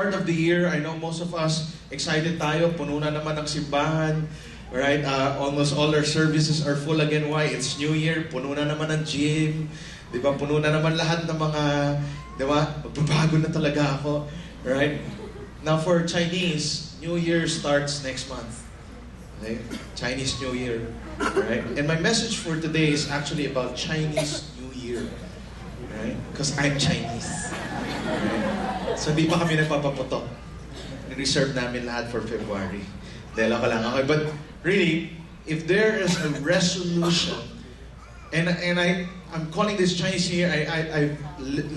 start of the year. I know most of us excited tayo. Puno na naman ang simbahan. Right? Almost all our services are full again. Why? It's New Year. Puno na naman ang gym. Diba? Puno na naman lahat ng mga, diba? Magbabago na talaga ako. Right? Now for Chinese, New Year starts next month. Okay? Chinese New Year. Right? And my message for today is actually about Chinese New Year. Right? Because I'm Chinese. Right? So di pa kami nagpapaputok. Reserve namin lahat for February. Dahil ako lang. Okay, but really, if there is a resolution, and I'm calling this Chinese New Year, I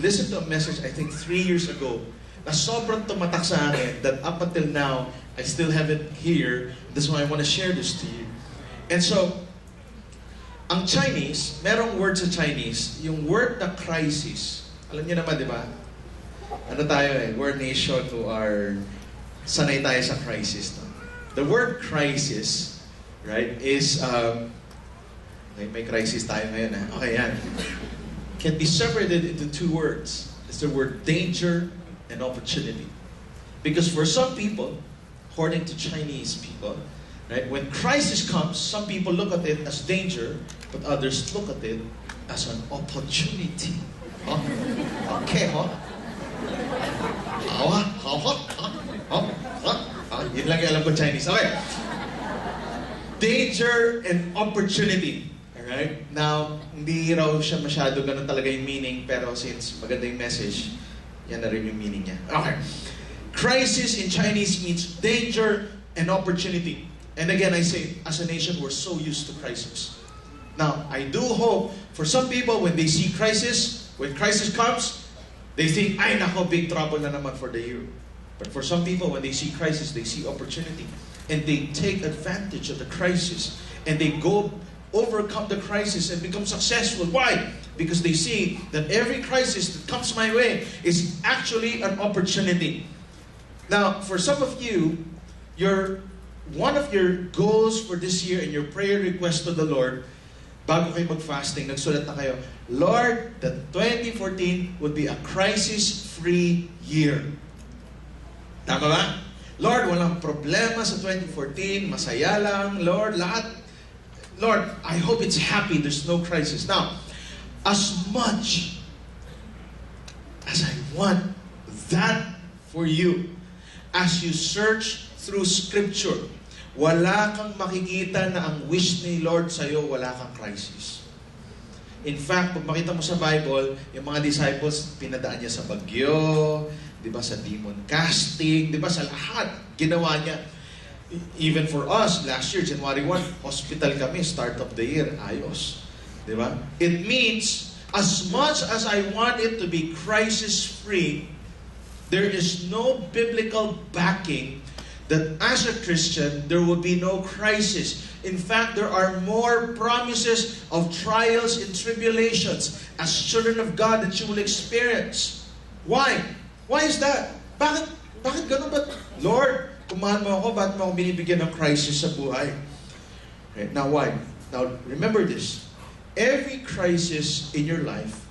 listened to a message I think 3 years ago na sobrang tumatak sa akin that up until now, I still have it here. That's why I want to share this to you. And so, ang Chinese, merong word sa Chinese, yung word na crisis. Alam niyo naman, di ba? Ano tayo eh? We're a nation who are sanay tayo sa crisis. No? The word crisis, right, is, may crisis tayo ngayon. Okay, yan. Can be separated into two words. It's the word danger and opportunity. Because for some people, according to Chinese people, right, when crisis comes, some people look at it as danger, but others look at it as an opportunity. Huh? Okay, huh? Yun lang yung alam ko Chinese. Okay. Danger and opportunity. Alright? Now, hindi raw siya masyado ganun talaga yung meaning, pero since maganda yung message, yan na rin yung meaning niya. Okay. Crisis in Chinese means danger and opportunity. And again, I say, as a nation, we're so used to crisis. Now, I do hope for some people, when they see crisis, when crisis comes, they think, ay nako, big trouble na naman for the year. But for some people, when they see crisis, they see opportunity. And they take advantage of the crisis. And they go overcome the crisis and become successful. Why? Because they see that every crisis that comes my way is actually an opportunity. Now, for some of you, one of your goals for this year and your prayer request to the Lord, bago kayo mag-fasting, nagsulat na kayo, Lord, that 2014 would be a crisis-free year. Tama ba? Lord, walang problema sa 2014, masaya lang, Lord, lahat. Lord, I hope it's happy, there's no crisis. Now, as much as I want that for you, as you search through Scripture, wala kang makikita na ang wish ni Lord sa'yo, wala kang crisis. In fact, pag makita mo sa Bible, yung mga disciples, pinadaan niya sa bagyo, di ba, sa demon casting, di ba, sa lahat, ginawa niya. Even for us, last year, January 1, hospital kami, start of the year, ayos. Di ba? It means, as much as I want it to be crisis-free, there is no biblical backing that as a Christian, there will be no crisis. In fact, there are more promises of trials and tribulations as children of God that you will experience. Why? Why is that? Bakit ganun ba? Lord, kung mahal mo ako, bakit mo ako binibigyan ng crisis sa buhay? Okay, now why? Now, remember this. Every crisis in your life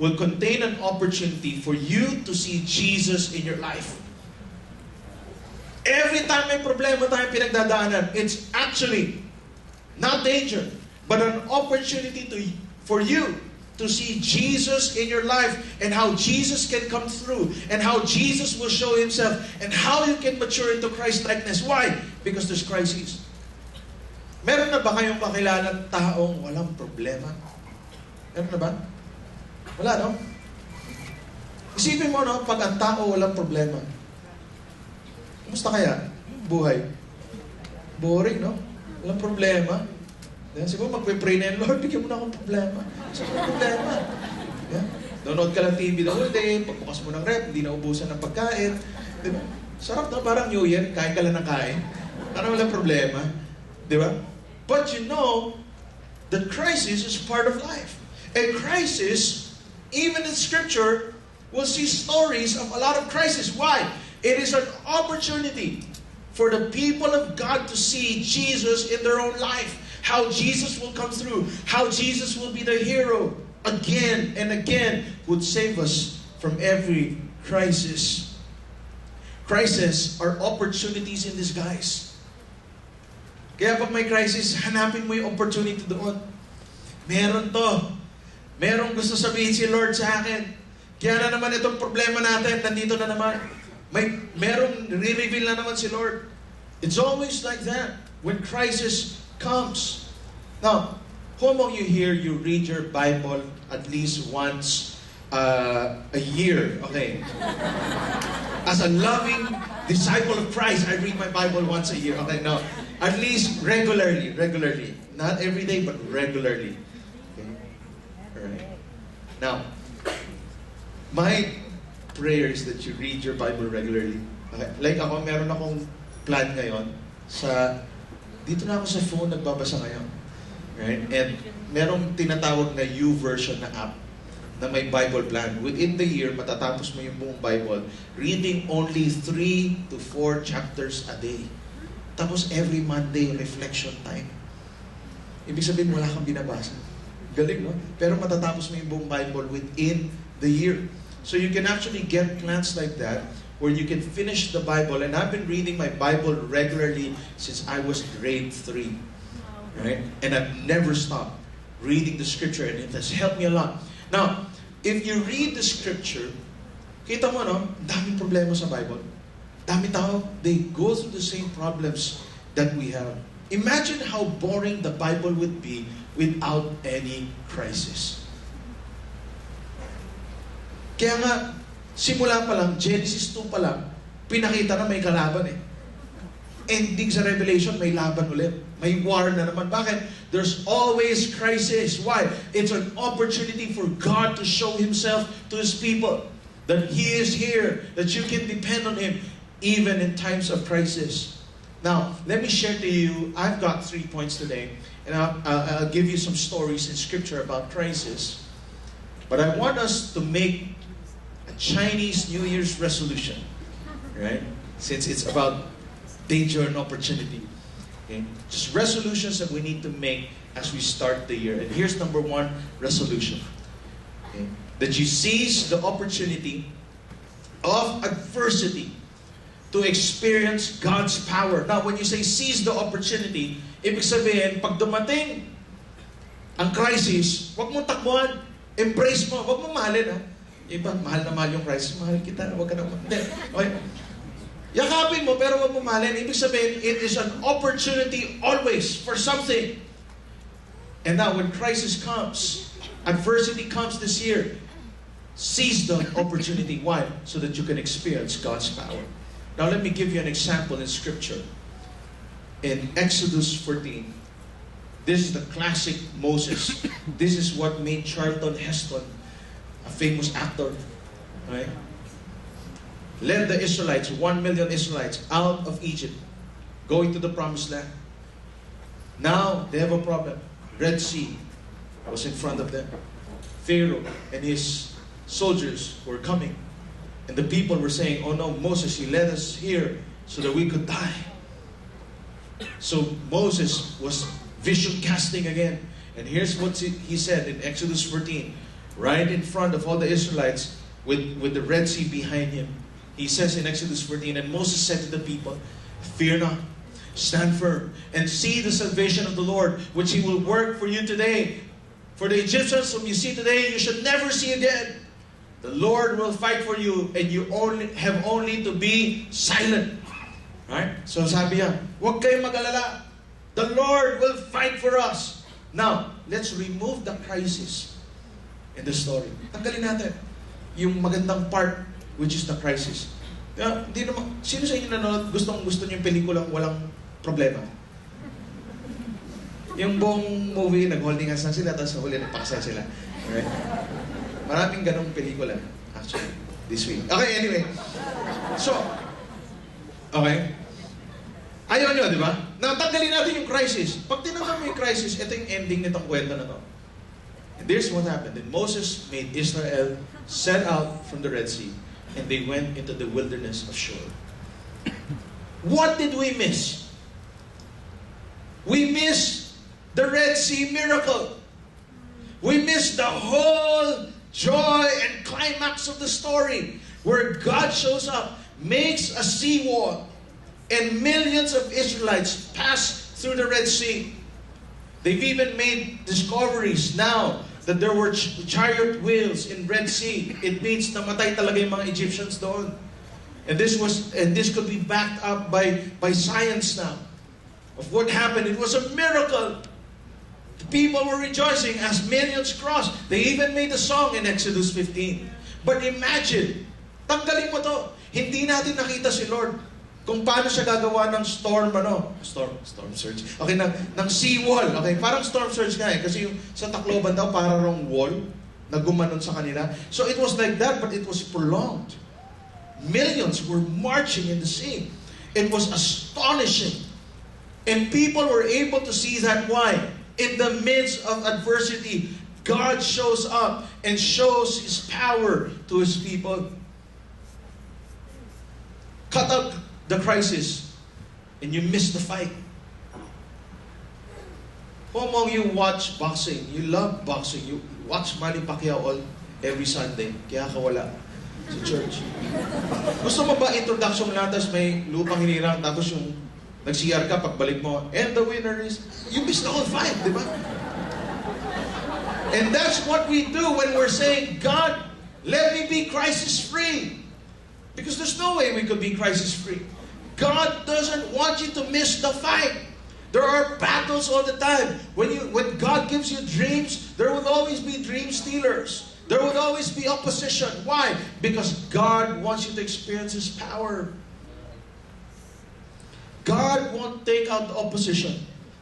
will contain an opportunity for you to see Jesus in your life. Every time may problema tayong pinagdadaanan, it's actually not danger, but an opportunity for you to see Jesus in your life and how Jesus can come through and how Jesus will show Himself and how you can mature into Christ-likeness. Why? Because there's crisis. Meron na ba kayong kakilalang taong walang problema? Meron na ba? Wala, no? Isipin mo, no, pag ang tao walang problema, kumusta kaya? Buhay. Boring, no? Walang problema. Yeah, siguro magpe-pray na yun, Lord, bigyan mo na akong problema. Sa problema. Yeah? Download ka lang TV the whole day, pagbukas mo ng rep, hindi na ubusan ng pagkain. Diba? Sarap na, parang New Year, kain ka lang ng kain. Parang walang problema. Diba? But you know, that crisis is part of life. And crisis, even in Scripture, we'll see stories of a lot of crisis. Why? It is an opportunity for the people of God to see Jesus in their own life. How Jesus will come through. How Jesus will be the hero again and again, would save us from every crisis. Crises are opportunities in disguise. Kaya pag may crisis, hanapin mo yung opportunity doon. Meron to. Merong gusto sabihin si Lord sa akin. Kaya na naman itong problema natin, nandito na naman. Merong re-reveal na naman si Lord. It's always like that when crisis comes. Now, who among you here, you read your Bible at least once a year? Okay. As a loving disciple of Christ, I read my Bible once a year. Okay, no. At least regularly. Not every day, but regularly. Okay? Alright. Now, my prayer is that you read your Bible regularly. Okay? Like ako, meron akong plan ngayon dito na ako sa phone nagbabasa ngayon. Right? And merong tinatawag na YouVersion na app na may Bible plan. Within the year, matatapos mo yung buong Bible, reading only 3 to 4 chapters a day. Tapos every Monday, reflection time. Ibig sabihin, wala kang binabasa. Galing, no? Pero matatapos mo yung buong Bible within the year. So you can actually get plans like that where you can finish the Bible. And I've been reading my Bible regularly since I was grade 3. Right? And I've never stopped reading the scripture, and it has helped me a lot. Now, if you read the scripture, kita mo, no? Daming problema sa Bible. Dami tao, they go through the same problems that we have. Imagine how boring the Bible would be without any crisis. Kaya nga, simula pa lang, Genesis 2 pa lang, pinakita na may kalaban eh. Ending sa Revelation, may laban ulit. May war na naman. Bakit? There's always crisis. Why? It's an opportunity for God to show Himself to His people. That He is here. That you can depend on Him even in times of crisis. Now, let me share to you, I've got 3 points today. And I'll give you some stories in Scripture about crisis. But I want us to make a Chinese New Year's resolution. Right? Since it's about danger and opportunity. Okay? Just resolutions that we need to make as we start the year. And here's number 1 resolution. Okay? That you seize the opportunity of adversity to experience God's power. Now, when you say seize the opportunity, ibig sabihin, pag dumating ang crisis, wag mo takbuhan, embrace mo, wag mo mahalin. Ha? Iba, mahal na mahal yung crisis, mahal kita, wag ka na. Hindi. Okay. Yakapin mo, pero wag mo mahalin. Ibig sabihin, it is an opportunity always for something. And now, when crisis comes, adversity comes this year, seize the opportunity. Why? So that you can experience God's power. Now, let me give you an example in Scripture. In Exodus 14, this is the classic Moses. This is what made Charlton Heston a famous actor. Right? Led the Israelites, 1 million Israelites, out of Egypt, going to the Promised Land. Now, they have a problem. Red Sea was in front of them. Pharaoh and his soldiers were coming. And the people were saying, oh no, Moses, you led us here so that we could die. So Moses was vision casting again. And here's what he said in Exodus 14, right in front of all the Israelites with the Red Sea behind him. He says in Exodus 14, and Moses said to the people, fear not, stand firm, and see the salvation of the Lord, which He will work for you today. For the Egyptians whom you see today, you should never see again. The Lord will fight for you, and you have only to be silent. Right? So sabi niya, huwag kayong mag-alala. The Lord will fight for us. Now, let's remove the crisis in the story. Tanggalin natin yung magandang part, which is the crisis. Hindi naman, sino sa inyo nanonood, gusto niyo yung pelikulang walang problema? Yung buong movie, nag-holding hands lang sila, tapos sa huli nagpakasal sila. Right? Maraming ganong pelikula, actually, this week. Okay, anyway. So, okay. Ayaw nyo, di ba? Natanggalin natin yung crisis. Pag tinanggal mo yung crisis, ito yung ending nitong kwento na to. And here's what happened. Then Moses made Israel set out from the Red Sea, and they went into the wilderness of Shur. What did we miss? We missed the Red Sea miracle. We missed the whole joy and climax of the story, where God shows up, makes a seawall, and millions of Israelites pass through the Red Sea. They've even made discoveries now that there were chariot wheels in Red Sea. It means namatay talaga yung mga Egyptians doon. And this could be backed up by science now of what happened. It was a miracle. The people were rejoicing as millions crossed. They even made a song in Exodus 15. But imagine, tanggalin mo to. Hindi natin nakita si Lord kung paano siya gagawa ng storm surge. Okay, ng seawall. Okay, parang storm surge nga eh. Kasi yung sa Tacloban daw, parang wall na gumanon sa kanila. So it was like that, but it was prolonged. Millions were marching in the sea. It was astonishing. And people were able to see that. Why? In the midst of adversity, God shows up and shows His power to His people. Cut out the crisis and you miss the fight. Who among you watch boxing? You love boxing. You watch Manny Pacquiao every Sunday. Kaya ka wala sa church. Gusto mo ba introduction lang, tapos may lupang hinirang, tapos yung nag-CR ka, pagbalik mo, and the winner is, you missed the whole fight, di ba? And that's what we do when we're saying, God, let me be crisis-free. Because there's no way we could be crisis-free. God doesn't want you to miss the fight. There are battles all the time. When God gives you dreams, there will always be dream stealers. There would always be opposition. Why? Because God wants you to experience His power. God won't take out the opposition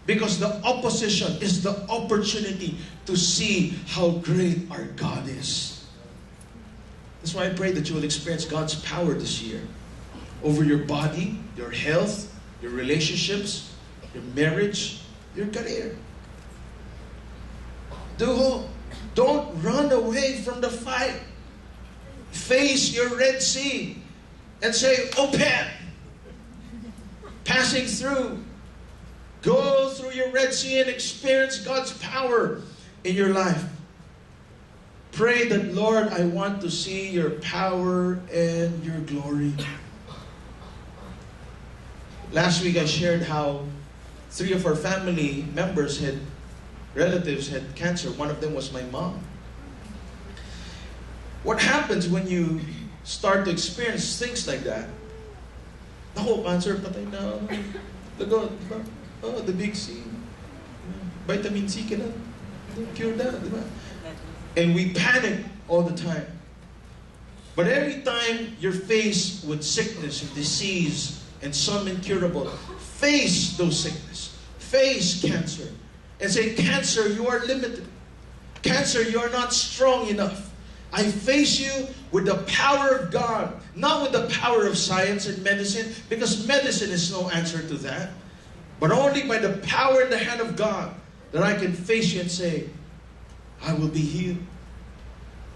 because the opposition is the opportunity to see how great our God is. That's why I pray that you will experience God's power this year over your body, your health, your relationships, your marriage, your career. Don't run away from the fight. Face your Red Sea and say, open. Passing through. Go through your Red Sea and experience God's power in your life. Pray that, Lord, I want to see your power and your glory. Last week I shared how 3 of our family members relatives had cancer. One of them was my mom. What happens when you start to experience things like that? Naku, cancer, patay na. Lagot, diba? Oh, the big C. Vitamin C ka na. Cure na, diba? And we panic all the time. But every time you're faced with sickness and disease and some incurable, face those sickness. Face cancer. And say, cancer, you are limited. Cancer, you are not strong enough. I face you with the power of God, not with the power of science and medicine, because medicine is no answer to that. But only by the power in the hand of God that I can face you and say, I will be healed.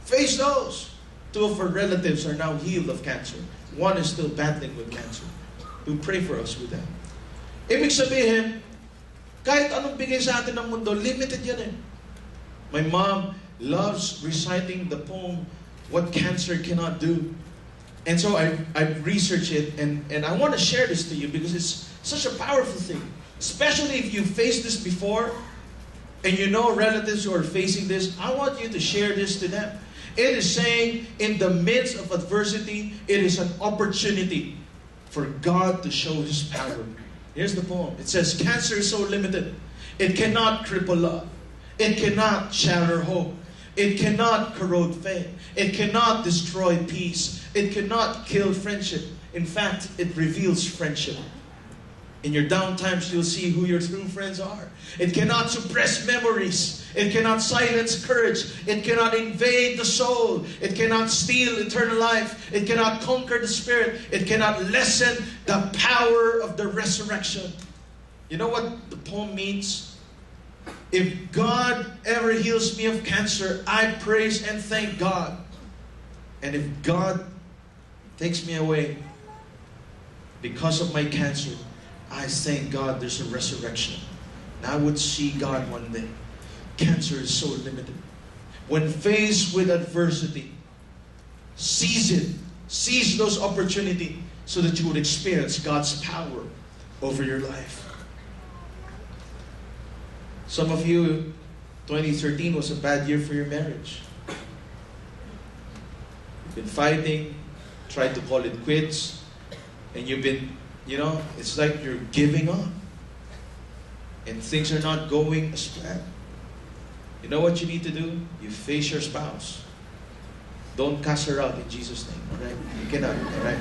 Face those. 2 of our relatives are now healed of cancer. One is still battling with cancer. We pray for us with that. Ibig sabihin, kahit anong bigay sa atin ng mundo, limited yan eh. My mom loves reciting the poem, What Cancer Cannot Do. And so I researched it, and I want to share this to you because it's such a powerful thing. Especially if you faced this before, and you know relatives who are facing this, I want you to share this to them. It is saying, in the midst of adversity, it is an opportunity for God to show His power. Here's the poem. It says, cancer is so limited. It cannot cripple love. It cannot shatter hope. It cannot corrode faith. It cannot destroy peace. It cannot kill friendship. In fact, it reveals friendship. In your down times, you'll see who your true friends are. It cannot suppress memories. It cannot silence courage. It cannot invade the soul. It cannot steal eternal life. It cannot conquer the spirit. It cannot lessen the power of the resurrection. You know what the poem means? If God ever heals me of cancer, I praise and thank God. And if God takes me away because of my cancer, I thank God there's a resurrection. And I would see God one day. Cancer is so limited. When faced with adversity, seize it. Seize those opportunities. so that you would experience God's power over your life. Some of you, 2013 was a bad year for your marriage. You've been fighting, tried to call it quits, and you've been, it's like you're giving up. And things are not going as planned. You know what you need to do? You face your spouse. Don't cast her out in Jesus' name, alright? You cannot, alright?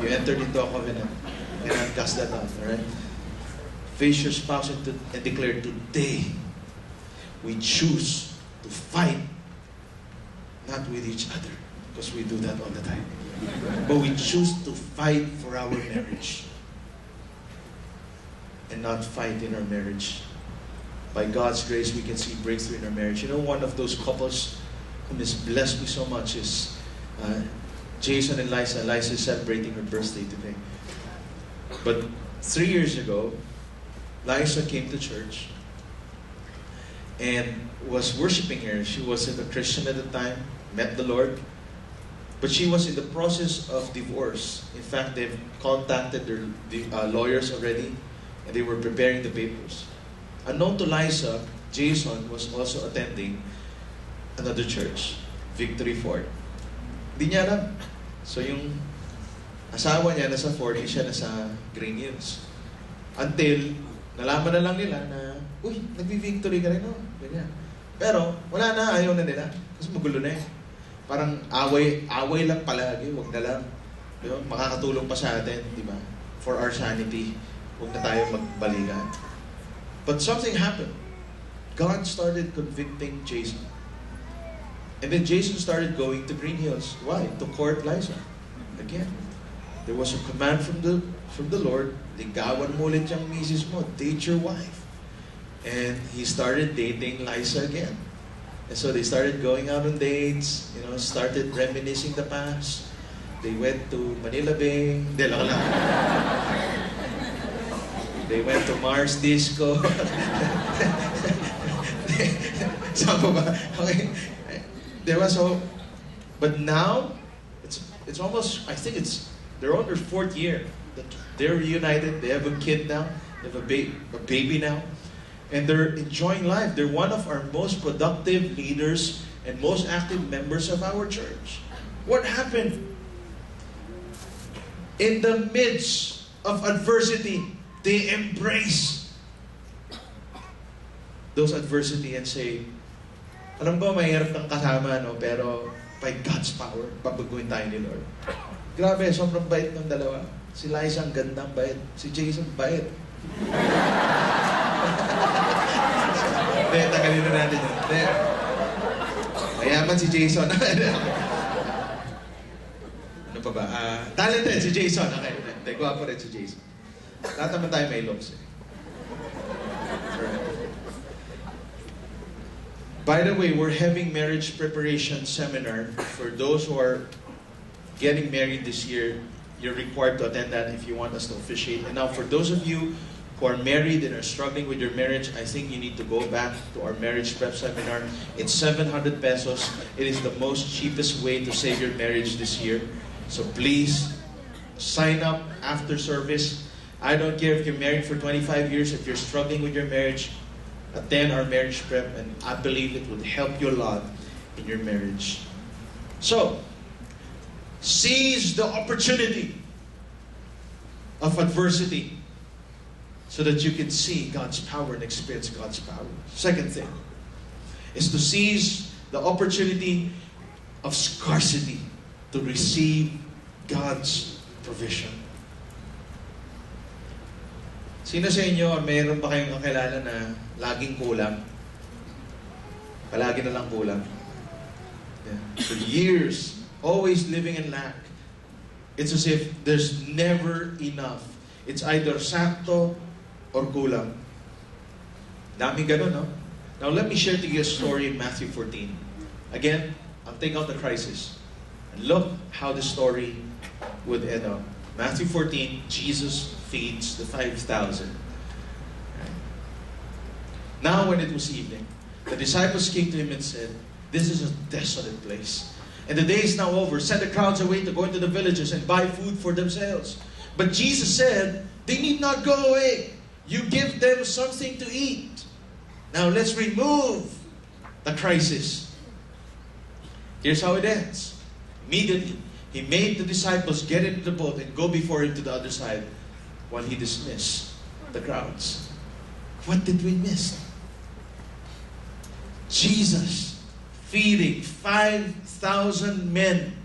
You entered into a covenant. You cannot cast that out, alright? Face your spouse and declare, today, we choose to fight, not with each other, because we do that all the time. But we choose to fight for our marriage and not fight in our marriage. By God's grace, we can see breakthrough in our marriage. One of those couples who has blessed me so much is Jason and Liza. Liza is celebrating her birthday today. But 3 years ago, Liza came to church and was worshiping here. She wasn't a Christian at the time, met the Lord, but she was in the process of divorce. In fact, they've contacted their lawyers already, and they were preparing the papers. Unknown to Liza, Jason was also attending another church, Victory Fort. Hindi niya alam. So yung asawa niya nasa Fort, siya nasa Green Hills. Until nalaman na lang nila na, uy, nagbi-victory ka rin, no? Ganyan. Pero, wala na, ayaw na nila. Kasi magulo na eh. Parang away lang palagi, wag na lang. Diba? Makakatulong pa sa atin, di ba? For our sanity, wag na tayo magbalikan. But something happened. God started convicting Jason. And then Jason started going to Green Hills. Why? To court Liza. Again. There was a command from the Lord, ligawan mo ulit yung misis mo, date your wife. And he started dating Liza again. And so they started going out on dates, started reminiscing the past. They went to Manila Bay. They went to Mars Disco. Saan pa ba? Okay. Diba? So, but now, it's almost, I think they're on their 4th year. They're reunited. They have a kid now. They have a baby now. And they're enjoying life. They're one of our most productive leaders and most active members of our church. What happened? In the midst of adversity, they embrace those adversity and say, alam ko, mahirap ng kasama, no? Pero by God's power, babaguhin tayo ni Lord. Grabe, sobrang bait ng dalawa. Si Liza, ang gandang bait. Si Jason, bait. Hindi, tagalin na natin yun. Hindi. Mayaman si Jason. Ano pa ba? Talented si Jason. Okay. Hindi, gwapo rin si Jason. Lahat naman tayo may looks eh. By the way, we're having marriage preparation seminar for those who are getting married this year. You're required to attend that if you want us to officiate. And now for those of you who are married and are struggling with your marriage, I think you need to go back to our marriage prep seminar. It's 700 pesos. It is the most cheapest way to save your marriage this year. So please, sign up after service. I don't care if you're married for 25 years, if you're struggling with your marriage, attend our marriage prep, and I believe it would help you a lot in your marriage. So, seize the opportunity of adversity so that you can see God's power and experience God's power. Second thing is to seize the opportunity of scarcity to receive God's provision. Sino sa inyo, mayroon ba kayong kakilala na laging kulang? Palagi na lang kulang. Yeah. For years, always living in lack. It's as if there's never enough. It's either sakto or kulang. Daming ganun, no? Now, let me share to you a story in Matthew 14. Again, I'll take out the crisis. And look how the story would end up. Matthew 14, Jesus feeds the 5,000. Now when it was evening, the disciples came to him and said, "This is a desolate place, And the day is now over. Send the crowds away to go into the villages and buy food for themselves. But Jesus said, they need not go away. You give them something to eat. Now let's remove the crisis. Here's how it ends. Immediately, he made the disciples get into the boat and go before him to the other side while he dismissed the crowds. What did we miss? Jesus feeding 5,000 men,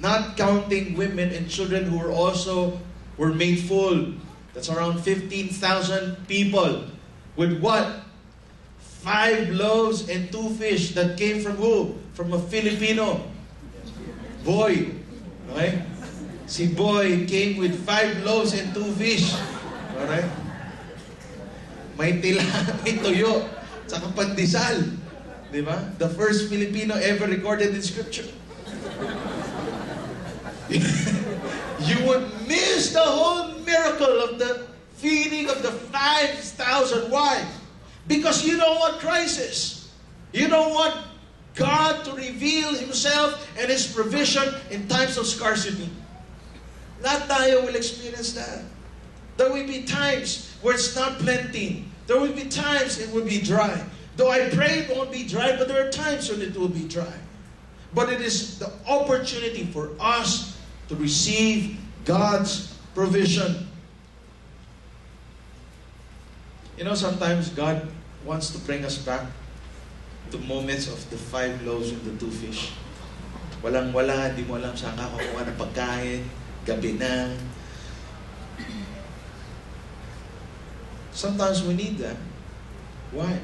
not counting women and children who were made full. That's around 15,000 people. With what? 5 loaves and 2 fish that came from who? From a Filipino boy. Okay? Si Boy came with 5 loaves and 2 fish. Alright? May tila, may tuyo, tsaka pandesal. Di ba? The first Filipino ever recorded in Scripture. You would miss the whole miracle of the feeding of the 5,000. Why? Because you don't want crisis. You don't want God to reveal Himself and His provision in times of scarcity. Not tayo will experience that. There will be times where it's not plenty. There will be times it will be dry. Though I pray it won't be dry, but there are times when it will be dry. But it is the opportunity for us to receive God's provision. You know, sometimes God wants to bring us back to moments of the 5 loaves and the 2 fish. Walang-wala, di mo alam saan ka kukuha ng pagkain, gabi na. Sometimes we need that. Why?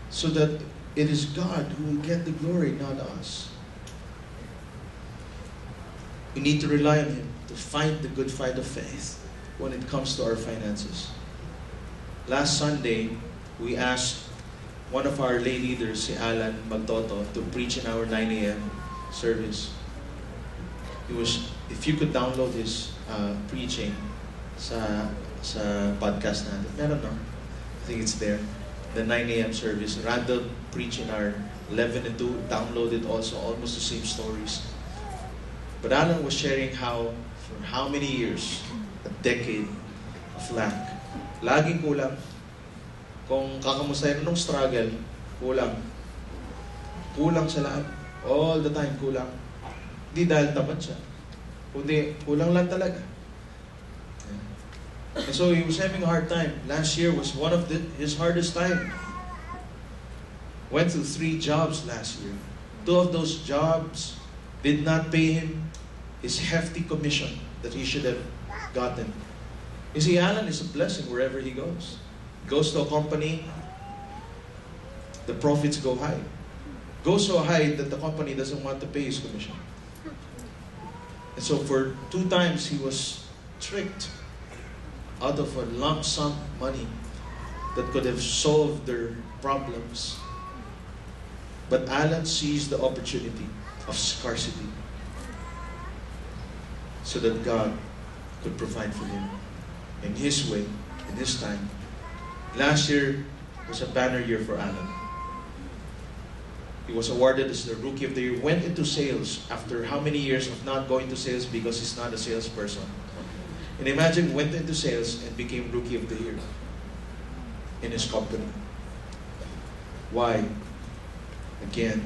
So that it is God who will get the glory, not us. We need to rely on Him to fight the good fight of faith when it comes to our finances. Last Sunday, we asked one of our lay leaders, si Alan Magtoto, to preach in our 9 a.m. service. If you could download his preaching sa podcast natin. Meron, no? I think it's there. The 9 a.m. service. Randall preached in our 11 and 2. Downloaded also almost the same stories. But Alan was sharing how, for how many years, a decade of lack. Laging kulang. Kung kakamustahin nung struggle, kulang. Kulang sa lahat. All the time, kulang. Hindi dahil tamad siya. Kundi, kulang lang talaga. And so he was having a hard time. Last year was one of his hardest time. Went through 3 jobs last year. 2 of those jobs did not pay him his hefty commission that he should have gotten. You see, Alan is a blessing wherever he goes. Goes to a company, the profits go high. Goes so high that the company doesn't want to pay his commission. And so for 2 times he was tricked out of a lump sum money that could have solved their problems. But Alan sees the opportunity of scarcity so that God could provide for him in His way, in His time. Last year was a banner year for Alan. He was awarded as the Rookie of the Year. Went into sales after how many years of not going to sales because he's not a salesperson. And imagine, went into sales and became Rookie of the Year in his company. Why? Again,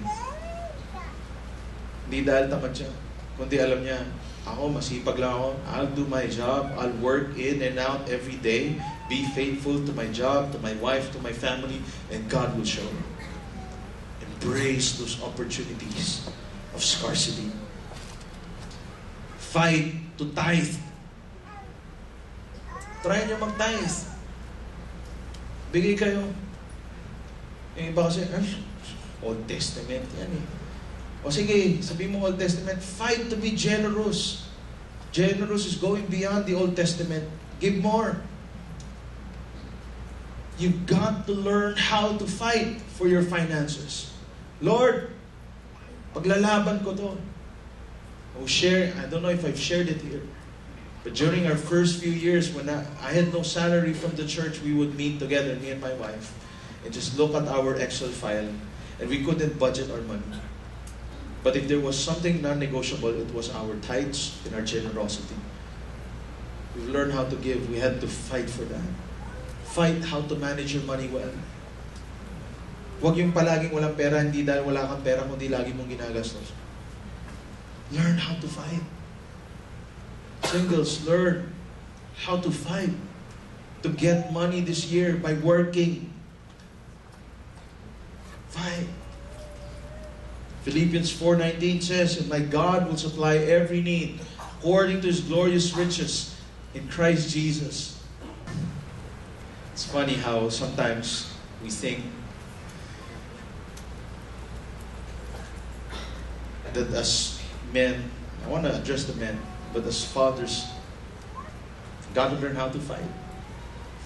hindi dahil tamad siya, kundi alam niya, ako, masipag lang ako. I'll do my job. I'll work in and out every day. Be faithful to my job, to my wife, to my family, and God will show me. Embrace those opportunities of scarcity. Fight to tithe. Try nyo mag-tithe. Bigay kayo. Yung iba kasi, Old Testament yan eh. O sige, sabihin mo Old Testament, fight to be generous. Generous is going beyond the Old Testament. Give more. You've got to learn how to fight for your finances. Lord, paglalaban ko to. I don't know if I've shared it here. But during our first few years when I had no salary from the church, we would meet together, me and my wife, and just look at our Excel file, and we couldn't budget our money. But if there was something non-negotiable, it was our tithes and our generosity. We've learned how to give. We had to fight for that. Fight how to manage your money well. Huwag yung palaging walang pera, hindi dahil wala kang pera, kundi lagi mong ginagastos. Learn how to fight. Singles, learn how to fight to get money this year by working. Fight. Philippians 4:19 says, "And my God will supply every need according to His glorious riches in Christ Jesus." It's funny how sometimes we think that as men, I want to address the men, but as fathers, you got to learn how to fight.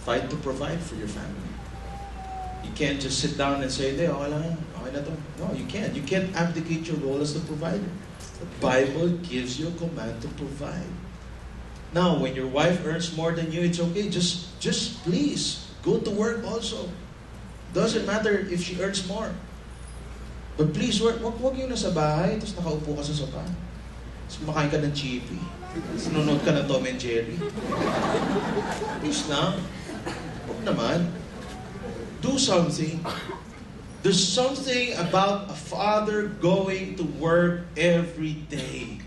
Fight to provide for your family. You can't just sit down and say, okay lang, okay na to. No, you can't. You can't abdicate your role as the provider. The Bible gives you a command to provide. Now, when your wife earns more than you, it's okay. Just please, go to work also. Doesn't matter if she earns more. But please, wag yung nasa bahay, tapos nakaupo ka sa sofa. Tapos kumakain ka ng chippy. Sinunod ka ng Tom and Jerry. Please lang. Huwag naman. Do something. There's something about a father going to work every day.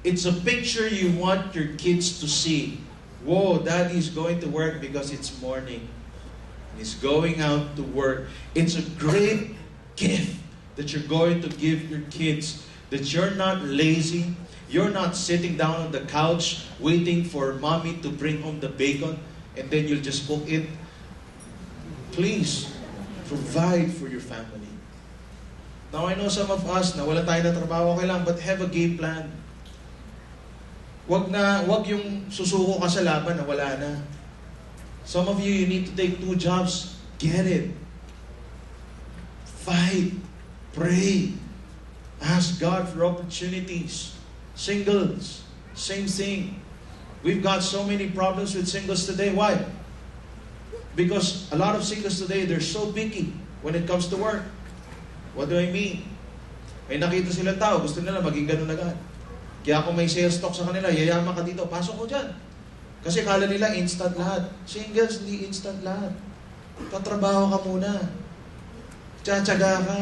It's a picture you want your kids to see. Whoa, daddy's going to work because it's morning. He's going out to work. It's a great gift that you're going to give your kids. That you're not lazy. You're not sitting down on the couch waiting for mommy to bring home the bacon and then you'll just cook it. Please, provide for your family. Now, I know some of us na wala tayo na trabaho, okay lang, but have a game plan. Wag yung susuko ka sa laban na wala na. Some of you need to take 2 jobs. Get it. Fight. Pray. Ask God for opportunities. Singles, same thing. We've got so many problems with singles today. Why? Because a lot of singles today, they're so picky when it comes to work. What do I mean? May nakita silang tao, gusto nila maging ganun agad. Kaya kung may sales talk sa kanila, yayaman ka dito, pasok ko dyan. Kasi kala nila instant lahat. Singles, hindi instant lahat. Tatrabaho ka muna. Tsatsaga ka.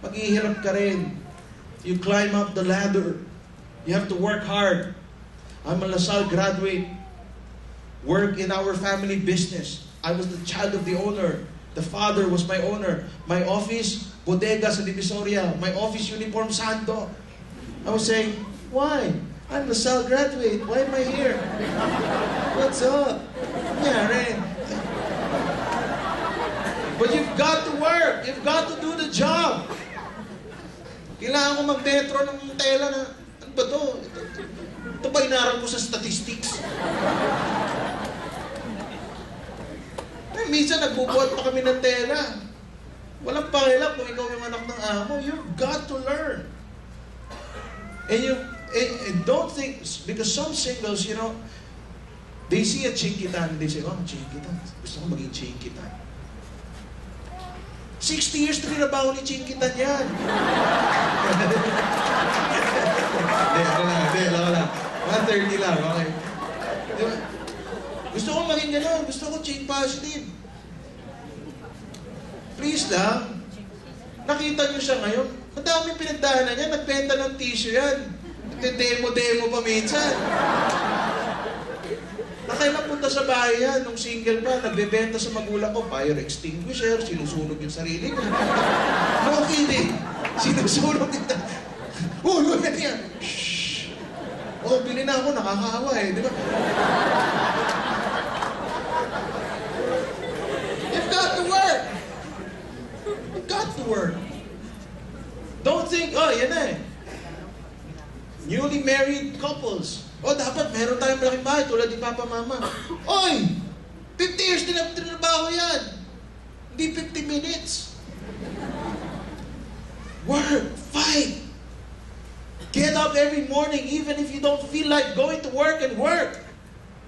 Maghihirap ka rin. You climb up the ladder. You have to work hard. I'm a LaSalle graduate. Work in our family business. I was the child of the owner. The father was my owner. My office, bodega sa Divisoria. My office, uniform, Santo. I was saying, why? I'm a LaSalle graduate. Why am I here? What's up? Yeah, right. But you've got to work. You've got to do the job. Kailangan ko mag-metro ng tela na, ano ba to? Ito ba inaral ko sa statistics? Minsan nagbubuhat pa kami ng tela. Walang pakialam kung ikaw yung anak ng amo. You've got to learn. And don't think, because some singles, you know, they see a chinkitan and they say, oh, chinkitan. Gusto ko maging chinkitan. 60 years na rinabaho ni chinkitan yan. Hindi, lang. 130 lang, okay. Diba? Gusto ko maging gano'n. Gusto ko change positive. Please lang. Nakita niyo siya ngayon. Ang daming pinagdaanan niya. Nagbenta ng tissue yan. Nagde-demo pa minsan. Nakailang punta sa bahay yan. Nung single pa, nagbebenta sa magulang ko. Fire extinguisher. Sinusunog yung sarili niya. No kidding. Sinusunog niya. Oh, look at yan. Shhh. Oh, bili na ako. Nakakahawa eh. Di ba? You've got to work. You've got to work. Don't think, oh, yan na eh. Newly married couples. Oh, dapat meron tayong malaking bahay tulad ni Papa Mama. Oy! 50 years din ang trabaho yan. Hindi 50 minutes. Work. Fight. Get up every morning even if you don't feel like going to work and work.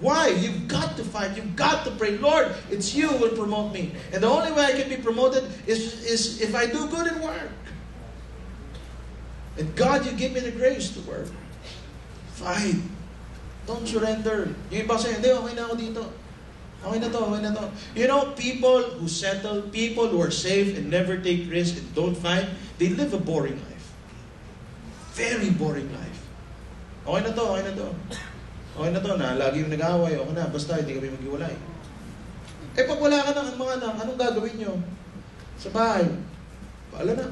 Why? You've got to fight. You've got to pray. Lord, it's you who will promote me. And the only way I can be promoted is if I do good in work. And God, you give me the grace to work. Fight. Don't surrender. Yung iba sa'yo, hindi, okay na ako dito. Okay na to, okay na to. You know, people who settle, people who are safe and never take risks and don't fight, they live a boring life. Very boring life. Okay na to, okay na to. Okay na to, lagi yung nag-aaway, okay na, basta hindi kami maghiwalay. Eh pag wala ka ng mga anak, anong gagawin nyo? Sa bahay. Wala na.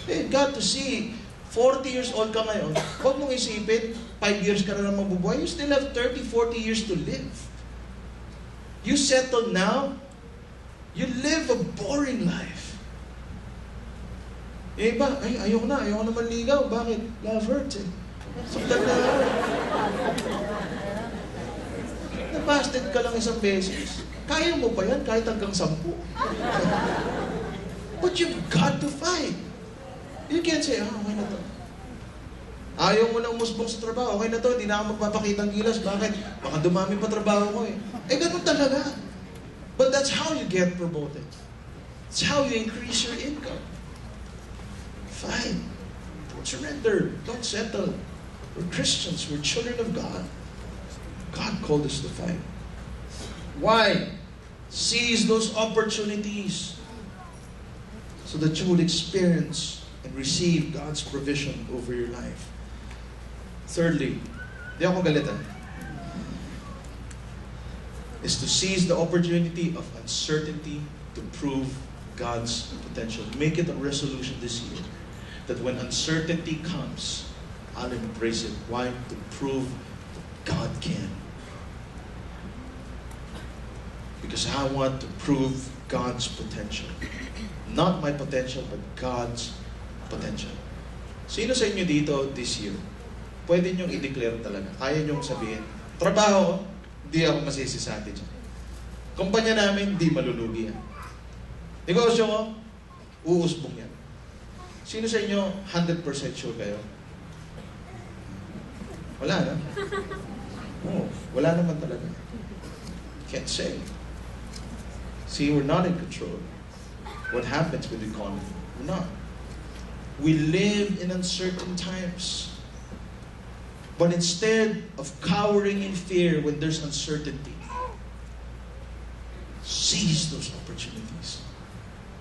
Eh, got to see, 40 years old ka ngayon, huwag mong isipin, 5 years ka na lang mabubuhay, you still have 30, 40 years to live. You settle now, you live a boring life. Eh iba, ayoko na manligaw. Bakit? Love hurts eh. Saktan na ako. Nabasted ka lang isang beses. Kaya mo ba yan kahit hanggang 10? But you've got to fight. You can't say, okay na to. Ayaw mo na umusbong sa trabaho, okay na to, hindi na ako magpapakitang gilas. Bakit? Baka dumami pa trabaho ko eh. Eh, ganun talaga. But that's how you get promoted. It's how you increase your income. Fight. Don't surrender. Don't settle. We're Christians. We're children of God. God called us to fight. Why? Seize those opportunities so that you will experience and receive God's provision over your life. Thirdly, di ako galit is to seize the opportunity of uncertainty to prove God's potential. Make it a resolution this year that when uncertainty comes, I'll embrace it. Why? To prove that God can. Because I want to prove God's potential. Not my potential, but God's potential. Sino sa inyo dito this year, pwede nyong i-declare talaga, kaya nyong sabihin, trabaho, hindi ako masisi sa atin dyan. Kumpanya namin, hindi malulugi yan. Negosyo ko, uusbong yan. Sino sa inyo 100% sure kayo? Wala na. Oh, wala naman talaga. Can't say. See, we're not in control. What happens with the economy? We're not. We live in uncertain times. But instead of cowering in fear when there's uncertainty, seize those opportunities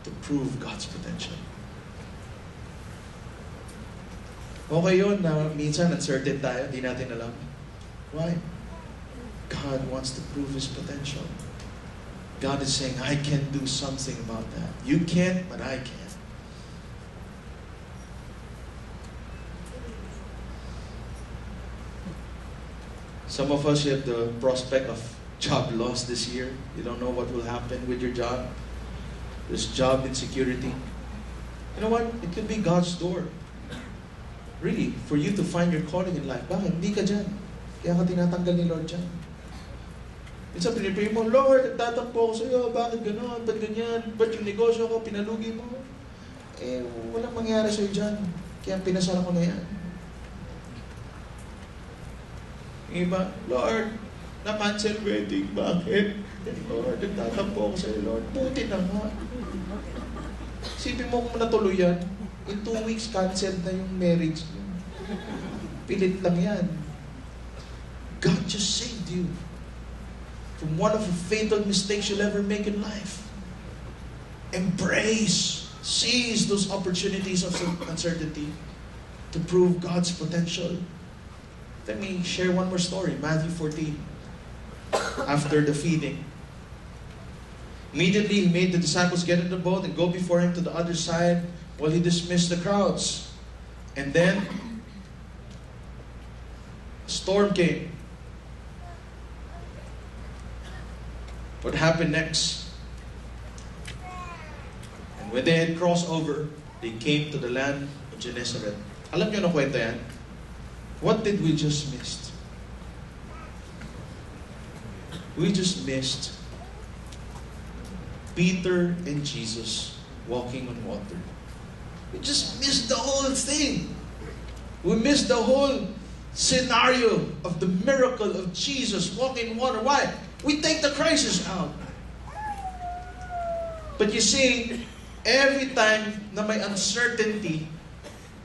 to prove God's potential. Okay yun na minsan uncertain tayo, di natin alam. Why? God wants to prove His potential. God is saying, I can do something about that. You can't, but I can. Some of us have the prospect of job loss this year. You don't know what will happen with your job. There's job insecurity. You know what? It could be God's door. Really, for you to find your calling in life. Bakit? Hindi ka dyan. Kaya ka tinatanggal ni Lord dyan. Minsan pinipray mo, Lord, nagtatampo ako sa iyo. Bakit gano'n? Ba't ganyan? Ba't yung negosyo ko, pinalugi mo? Eh, walang mangyari sa iyo dyan. Kaya pinasara ko na yan. Yung iba, Lord, na-cancel wedding. Bakit? Lord, nagtatampo ako sa iyo, Lord. Buti na nga. Isipin mo kung natuloy yan. In 2 weeks, canceled na yung marriage niyo. Pilit lang yan. God just saved you from one of the fatal mistakes you'll ever make in life. Embrace, seize those opportunities of uncertainty to prove God's potential. Let me share one more story. Matthew 14. After the feeding, immediately He made the disciples get in the boat and go before Him to the other side while He dismissed the crowds. And then, a storm came. What happened next? And when they had crossed over, they came to the land of Gennesaret. Alam niyo na kwento yan? What did we just miss? We just missed Peter and Jesus walking on water. We just missed the whole thing. We missed the whole scenario of the miracle of Jesus walking in water. Why? We take the crisis out. But you see, Every time na may uncertainty,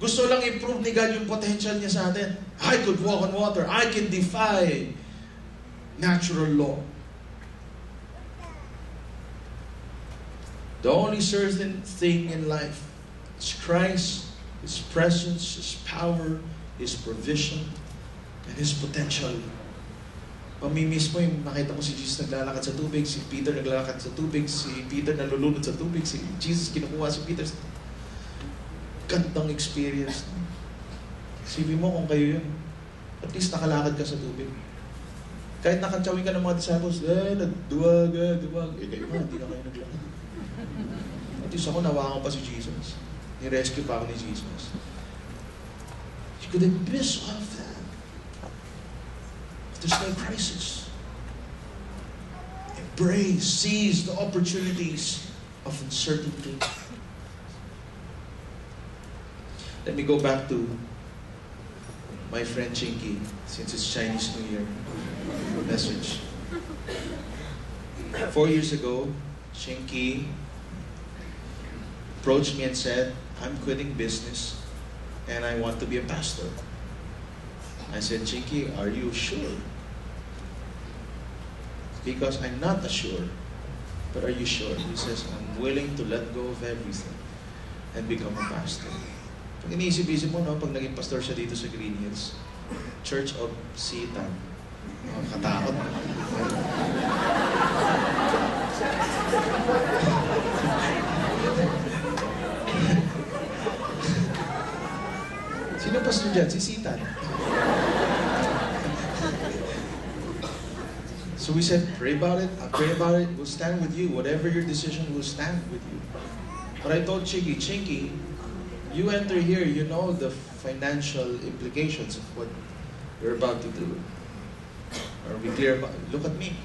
gusto lang improve ni God yung potential niya sa atin. I could walk on water. I can defy natural law. The only certain thing in life is Christ, His presence, His power, His provision, and His potential. Mamimiss mo yung nakita mo si Jesus naglalakad sa tubig, si Peter naglalakad sa tubig, si Peter nalulunod sa tubig, si Jesus kinukuha si Peter. Gandang experience. Isipin mo kung kayo yun. At least nakalakad ka sa tubig. Kahit nakatsawin ka ng mga disciples, nagduwag. Kayo nga, hindi na kayo naglakad. At least ako, nawakan pa si Jesus. Ni-rescue pa ako ni Jesus. You could have missed all of that. There's no crisis. Embrace, seize the opportunities of uncertainty. Let me go back to my friend Chinky, since it's Chinese New Year message. 4 years ago, Chinky approached me and said, I'm quitting business and I want to be a pastor. I said, Chinky, are you sure? Because I'm not sure. But are you sure? He says, I'm willing to let go of everything and become a pastor. Pag iniisip-isip mo, no, pag naging pastor siya dito sa Green Hills, Church of Sitan. Oh, katakot. Sino pastor dyan? Si Sitan. So we said, pray about it. I'll pray about it. We'll stand with you. Whatever your decision, we'll stand with you. But I told Chinky, you enter here, you know the financial implications of what you're about to do. Are we clear about it? Look at me.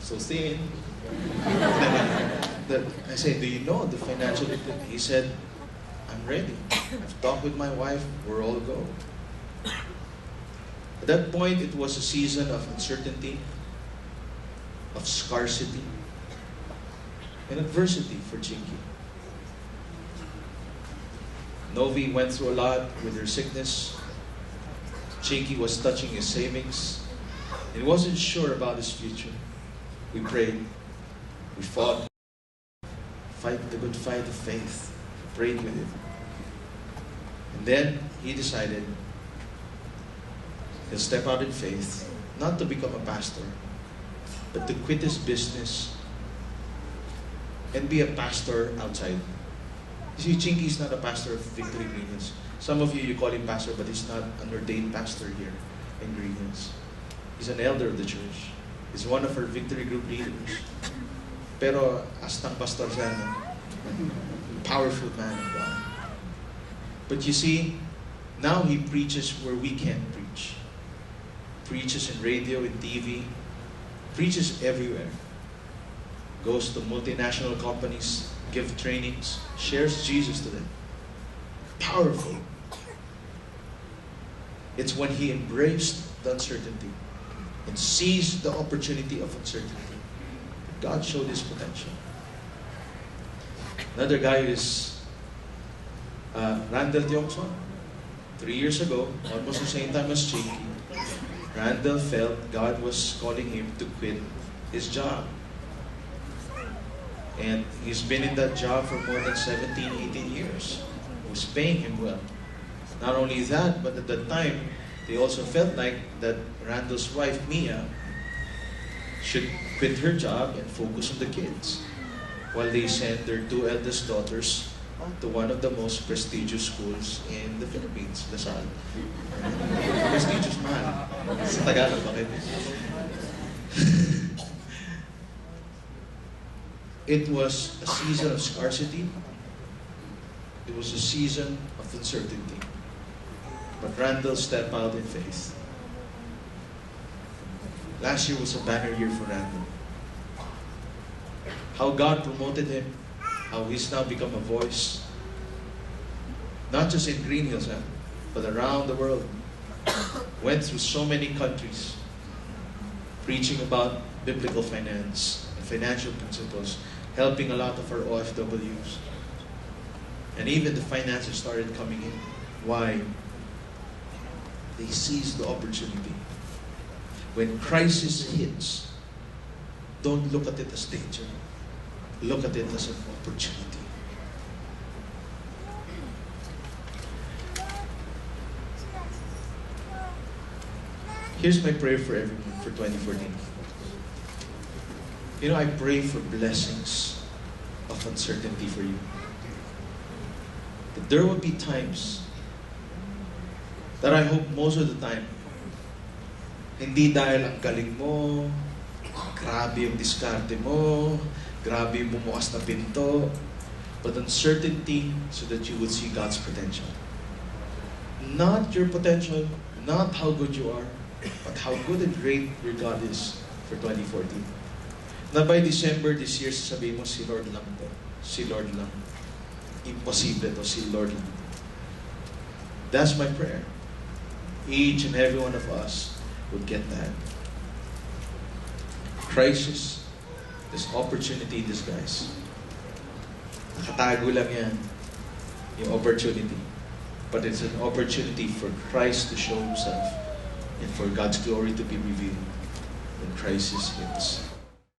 So thin. I say, do you know the financial implications? He said, I'm ready. I've talked with my wife. We're all go. At that point, it was a season of uncertainty, of scarcity, and adversity for Chinky. Novi went through a lot with her sickness. Chinky was touching his savings. He wasn't sure about his future. We prayed. We fought. Fight the good fight of faith. We prayed with him. And then he decided he'll step out in faith, not to become a pastor, but to quit his business and be a pastor outside. You see, Chinky is not a pastor of Victory Green Hills. Some of you call him pastor, but he's not an ordained pastor here in Green Hills. He's an elder of the church. He's one of our Victory Group leaders. Pero astang pastor siya, no? Powerful man of God. But you see, now he preaches where we can't preach. Preaches in radio, in TV. Preaches everywhere. Goes to multinational companies, give trainings, shares Jesus to them. Powerful. It's when he embraced the uncertainty and seized the opportunity of uncertainty. God showed his potential. Another guy is Randall Tiongson. 3 years ago, almost the same time as Chinky, Randall felt God was calling him to quit his job. And he's been in that job for more than 17, 18 years. It was paying him well. Not only that, but at that time, they also felt like that Randall's wife, Mia, should quit her job and focus on the kids, while they sent their 2 eldest daughters to one of the most prestigious schools in the Philippines, Lasal. Prestigious man. Sa Tagalog, bakit? It was a season of scarcity. It was a season of uncertainty. But Randall stepped out in faith. Last year was a banner year for Randall. How God promoted him, how he's now become a voice, not just in Green Hills, but around the world. Went through so many countries, preaching about biblical finance and financial principles, helping a lot of our OFWs. And even the finances started coming in. Why? They seized the opportunity. When crisis hits, don't look at it as danger. Look at it as an opportunity. Here's my prayer for everyone for 2014. You know, I pray for blessings of uncertainty for you. That there will be times that I hope most of the time, hindi dahil ang galing mo, grabe yung diskarte mo, grabe yung bumukas na pinto, but uncertainty so that you would see God's potential. Not your potential, not how good you are, but how good and great your God is for 2014. Na by December this year, sasabihin mo, si Lord lang to. Si Lord lang. Imposible to, si Lord lang. That's my prayer. Each and every one of us would get that. Crisis is opportunity in disguise. Nakatago lang yan, yung opportunity. But it's an opportunity for Christ to show Himself and for God's glory to be revealed when crisis hits.